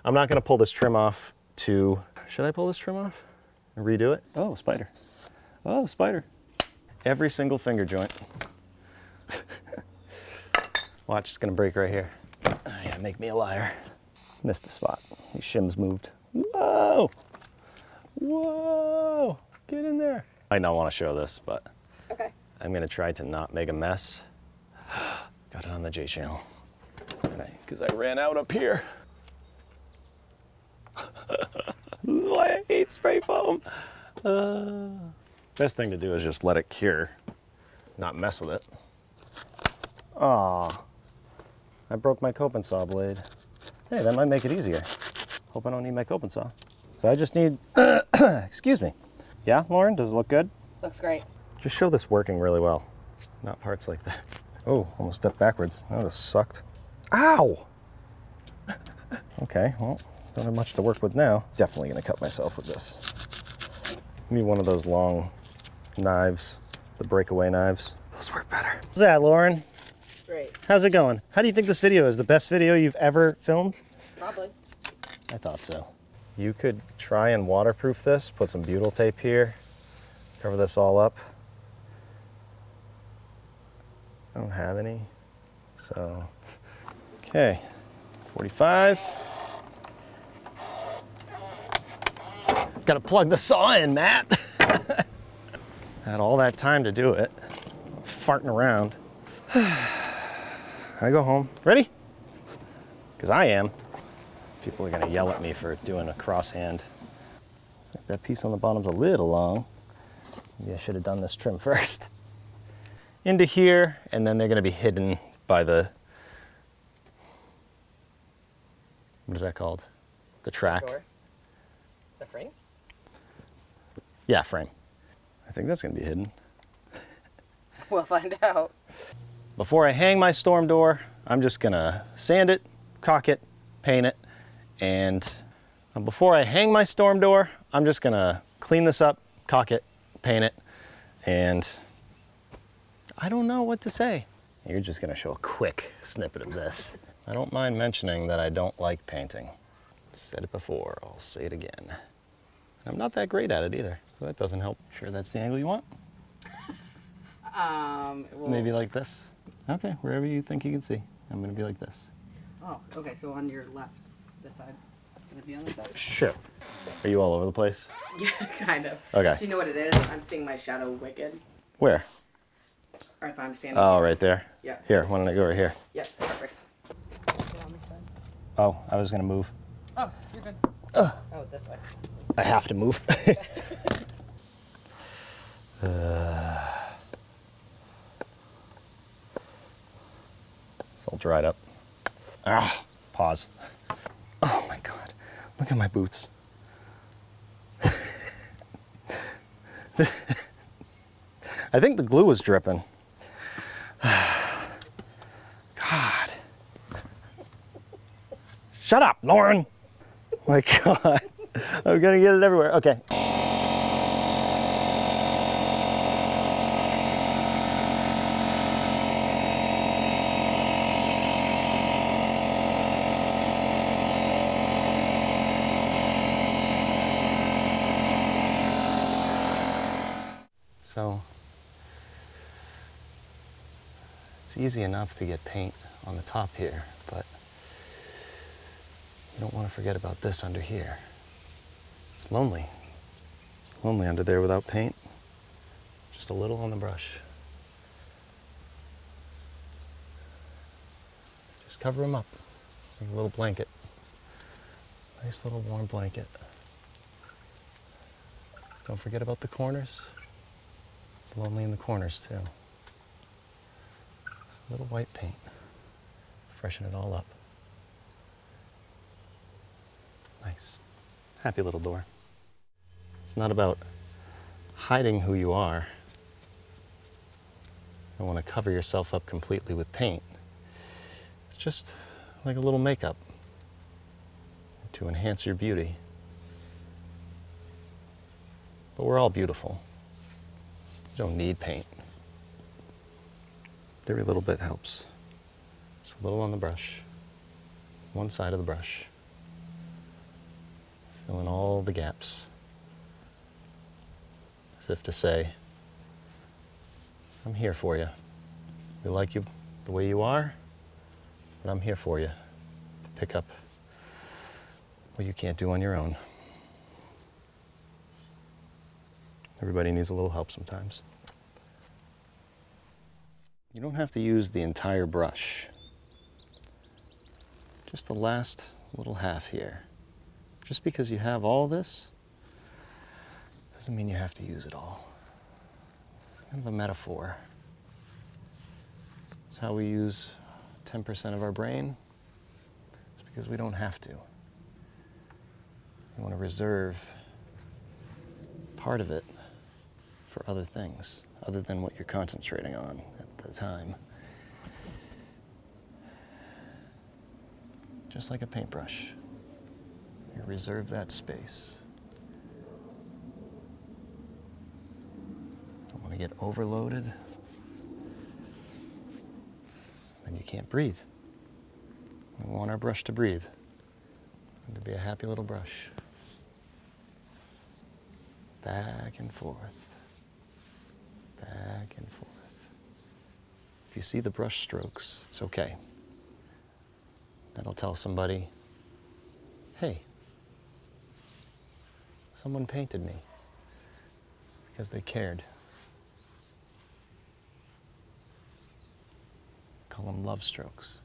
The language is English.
I'm not gonna pull this trim off to, should I pull this trim off and redo it? Oh, spider. Oh, spider. Every single finger joint. Watch, it's gonna break right here. Oh, yeah, make me a liar. Missed the spot. These shims moved. Whoa! Whoa! Get in there. I don't want to show this, but okay. I'm gonna try to not make a mess. Got it on the J channel. Because I ran out up here. This is why I hate spray foam. Best thing to do is just let it cure, not mess with it. Aw, I broke my cope and saw blade. Hey, that might make it easier. Hope I don't need my cope and saw. So I just need, excuse me. Yeah, Lauren, does it look good? Looks great. Just show this working really well. Not parts like that. Oh, almost stepped backwards. That would have sucked. Ow! Okay, well, don't have much to work with now. Definitely gonna cut myself with this. Give me one of those long knives, the breakaway knives. Those work better. How's that, Lauren? Great. How's it going? How do you think this video is? The best video you've ever filmed? Probably. I thought so. You could try and waterproof this, put some butyl tape here, cover this all up. I don't have any, so. Okay, 45. Gotta plug the saw in, Matt. Had all that time to do it. Farting around. I go home. Ready? Because I am. People are gonna yell at me for doing a cross hand. Looks like that piece on the bottom's a little long. Maybe I should have done this trim first. Into here, and then they're gonna be hidden by the, what is that called? The track. Door. The frame? Yeah, frame. I think that's gonna be hidden. We'll find out. Before I hang my storm door, I'm just gonna sand it, caulk it, paint it, and before I hang my storm door, I'm just gonna clean this up, caulk it, paint it, and I don't know what to say. You're just gonna show a quick snippet of this. I don't mind mentioning that I don't like painting. Said it before, I'll say it again. I'm not that great at it either, so that doesn't help. Sure that's the angle you want? Well, maybe like this? Okay, wherever you think you can see. I'm gonna be like this. Oh, okay, so on your left, this side. Gonna be on this side? Sure. Are you all over the place? Yeah, kind of. Okay. Do you know what it is? I'm seeing my shadow wicked. Where? Or if I'm standing Oh, here. right there? Yeah. Here, why don't I go right here? Yeah, perfect. Oh, I was gonna move. Oh, you're good. Oh, this way. I have to move. It's all dried up. Ah, pause. Oh my God, look at my boots. I think the glue was dripping. God. Shut up, Lauren. My God, I'm gonna get it everywhere. Okay. So, it's easy enough to get paint on the top here, but you don't want to forget about this under here. It's lonely. It's lonely under there without paint. Just a little on the brush. Just cover them up. Like a little blanket. Nice little warm blanket. Don't forget about the corners. It's lonely in the corners too. Just a little white paint. Freshen it all up. Nice. Happy little door. It's not about hiding who you are. You don't want to cover yourself up completely with paint. It's just like a little makeup to enhance your beauty. But we're all beautiful. You don't need paint. Every little bit helps. Just a little on the brush. One side of the brush. Fill in all the gaps. As if to say, I'm here for you. We like you the way you are, but I'm here for you to pick up what you can't do on your own. Everybody needs a little help sometimes. You don't have to use the entire brush. Just the last little half here. Just because you have all this, doesn't mean you have to use it all. It's kind of a metaphor. It's how we use 10% of our brain. It's because we don't have to. You want to reserve part of it for other things, other than what you're concentrating on at the time. Just like a paintbrush. You reserve that space. Don't want to get overloaded. Then you can't breathe. We want our brush to breathe. And to be a happy little brush. Back and forth. Back and forth. If you see the brush strokes, it's okay. That'll tell somebody, hey, someone painted me because they cared. Call them love strokes.